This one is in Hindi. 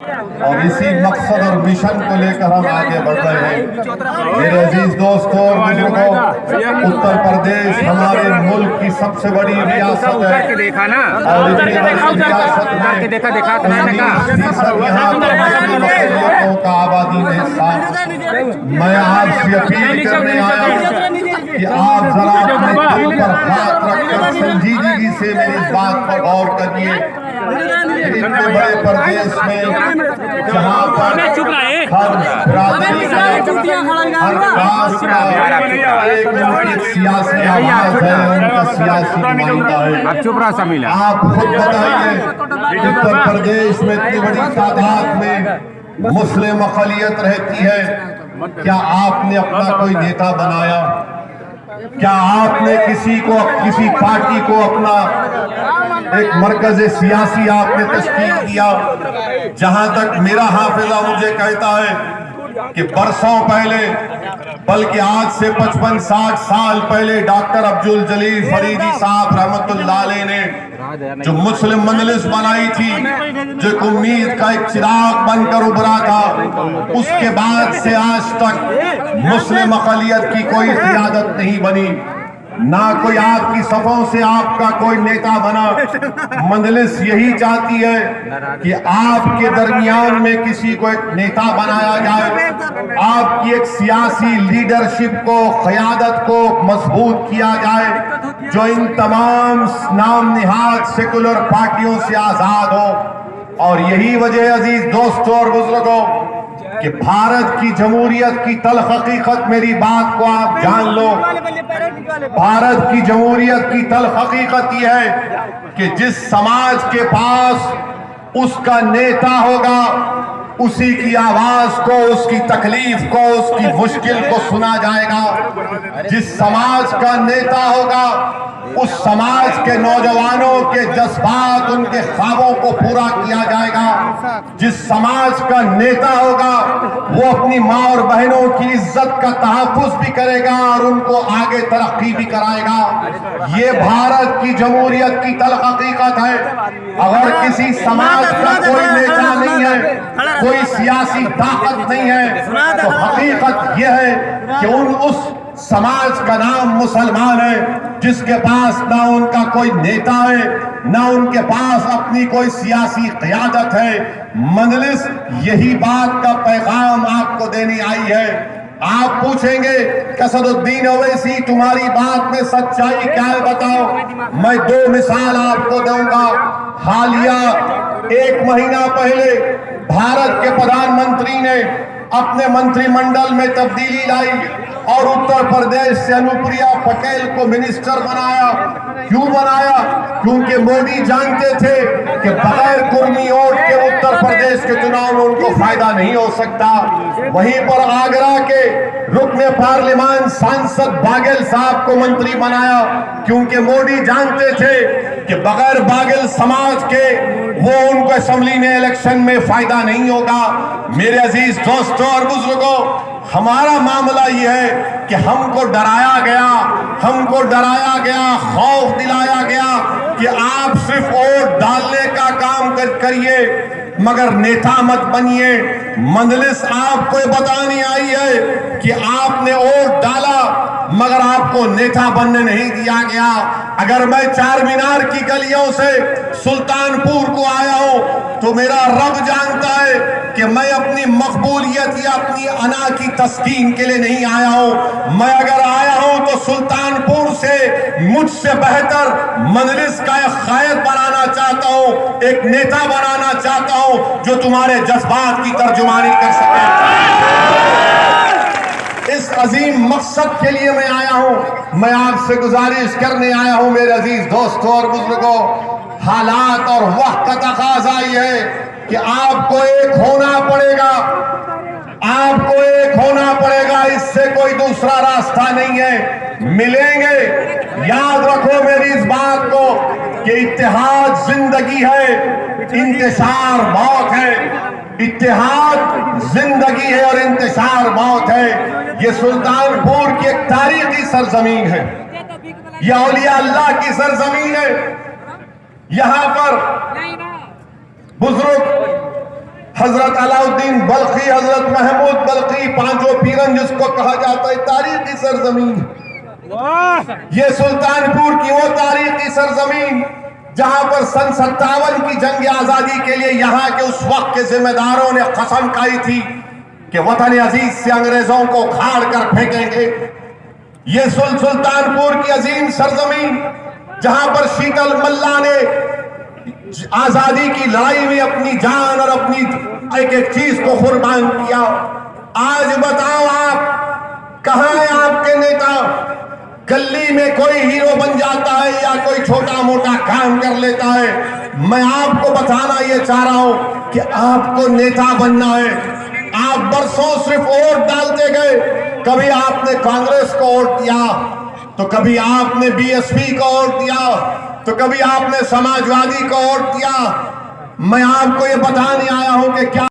और इसी मकसद और मिशन को लेकर हम आगे बढ़ रहे हैं। मेरे अजीज दोस्तों और बुजुर्गों, उत्तर प्रदेश हमारे मुल्क की सबसे बड़ी रियासत है और इतनी बड़ी रियासत में यहाँ पर का आबादी में हिस्सा। मैं आपसे अपील करने आया हूँ कि आप जरा अपने दिल पर हाथ रखकर संजीदगी से मेरी इस बात पर गौर करिए। इतने बड़े प्रदेश में जहाँ पर हर बिरादरी का, हर कास्ट का एक सियासी आवाज है, उनका सियासी नुमाइंदा है। आप खुद बताइए, उत्तर प्रदेश में इतनी बड़ी तादाद में मुस्लिम अक़लियत रहती है, क्या आपने अपना कोई नेता बनाया? क्या आपने किसी पार्टी को अपना एक मरकज सियासी आपने तश्कील दिया? जहां तक मेरा हाफिजा मुझे कहता है कि बरसों पहले, बल्कि आज से 55-60 साल पहले डॉक्टर अब्दुल जलील फरीदी साहब रहमतुल्लाह अलैह ने जो मुस्लिम मजलिस बनाई थी, जो उम्मीद का एक चिराग बनकर उभरा था, उसके बाद से आज तक मुस्लिम अक़लियत की कोई क़यादत नहीं बनी, ना कोई आपकी सफों से आपका कोई नेता बना। मजलिस यही चाहती है कि आपके दरमियान में किसी को एक नेता बनाया जाए, आपकी एक सियासी लीडरशिप को, क़यादत को मजबूत किया जाए, जो इन तमाम नाम निहाद सेकुलर पार्टियों से आज़ाद हो। और यही वजह अजीज दोस्तों और बुजुर्गों कि भारत की जमहूरियत की तल्ख़ हकीकत, मेरी बात को आप जान लो, भारत की जमहूरियत की तल्ख़ हकीकत यह है कि जिस समाज के पास उसका नेता होगा, उसी की आवाज को, उसकी तकलीफ को, उसकी मुश्किल को सुना जाएगा। जिस समाज का नेता होगा, उस समाज के नौजवानों के जज्बात, उनके ख्वाबों को पूरा किया जाएगा। जिस समाज का नेता होगा, वो अपनी माँ और बहनों की इज्जत का तहफ़्फ़ुज़ भी करेगा और उनको आगे तरक्की भी कराएगा। ये भारत की जमहूरियत की तल्ख़ हकीकत है। अगर किसी समाज का कोई नेता नहीं है, कोई सियासी ताकत नहीं है, तो हकीकत यह है कि उस समाज का नाम मुसलमान है, जिसके पास ना उनका कोई नेता है, ना उनके पास अपनी कोई सियासी क़यादत है। मजलिस यही बात का पैगाम आपको देने आई है। आप पूछेंगे कसदुद्दीन ओवैसी, तुम्हारी बात में सच्चाई क्या है, बताओ। मैं 2 मिसाल आपको दूंगा। हालिया 1 महीना पहले भारत के प्रधानमंत्री ने अपने मंत्रिमंडल में तब्दीली लाई और उत्तर प्रदेश से अनुप्रिया पटेल को मिनिस्टर बनाया। क्यों बनाया? क्योंकि मोदी जानते थे कि बगैर कुर्मी वोट के उत्तर प्रदेश के चुनाव में उनको फायदा नहीं हो सकता। वहीं पर आगरा के रुकने पार्लियामान सांसद बाघेल साहब को मंत्री बनाया, क्योंकि मोदी जानते थे कि बगैर बाघेल समाज के वो उनको असेंबली में इलेक्शन में फायदा नहीं होगा। मेरे अजीज दोस्तों और बुजुर्गों, हमारा मामला यह है कि हमको डराया गया, खौफ दिलाया गया कि आप सिर्फ वोट डालने का काम करिए, मगर नेता मत बनिए। मजलिस आपको बताने आई है कि आपने वोट डाला, मगर आपको नेता बनने नहीं दिया गया। अगर मैं चार मीनार की गलियों से सुल्तानपुर को आया हूं, तो मेरा रब जानता है कि मैं अपनी मकबूलियत या अपनी अना की तस्कीन के लिए नहीं आया हूं। मैं अगर आया हूं तो सुल्तानपुर से मुझसे बेहतर मजलिस का एक क़ायद बनाना चाहता हूं, एक नेता बनाना चाहता हूं जो तुम्हारे जज्बात की तर्जुमानी कर सके। इस अजीम मकसद के लिए मैं आया हूं। मैं आपसे गुजारिश करने आया हूं मेरे अजीज दोस्तों और बुजुर्गों, हालात और वक्त का तकाज़ा ये है कि आपको एक होना पड़ेगा, आपको एक होना पड़ेगा। इससे कोई दूसरा रास्ता नहीं है। मिलेंगे, याद रखो मेरी इस बात को कि इत्तेहाद जिंदगी है, इंतशार मौत है। इत्तेहाद जिंदगी है और इंतशार मौत है। ये सुल्तानपुर की एक तारीखी सरजमीन है, यह औलिया अल्लाह की सरजमीन है। यहाँ पर बुजुर्ग हजरत अलाउद्दीन बल्खी, हजरत महमूद बल्खी, पांचों पीरन जिसको कहा जाता है, तारीखी सरजमीन। ये सुल्तानपुर की वो तारीखी सरजमीन जहां पर सन 57 की जंग आजादी के लिए यहां के उस वक्त के जिम्मेदारों ने कसम खाई थी कि वतन अजीज से अंग्रेजों को उखाड़ कर फेंकेंगे। ये सुल्तानपुर की अजीम सरजमीन जहां पर शीतल मल्ला ने आजादी की लड़ाई में अपनी जान और अपनी एक एक चीज को कुर्बान किया। आज बताओ आप, कहां है आपके नेता? गली में कोई हीरो बन जाता है या कोई छोटा मोटा काम कर लेता है। मैं आपको बताना ये चाह रहा हूं कि आपको नेता बनना है। आप बरसों सिर्फ वोट डालते गए, कभी आपने कांग्रेस को वोट दिया, तो कभी आपने बीएसपी को वोट दिया, तो कभी आपने समाजवादी को वोट दिया। मैं आपको ये बताने आया हूं कि क्या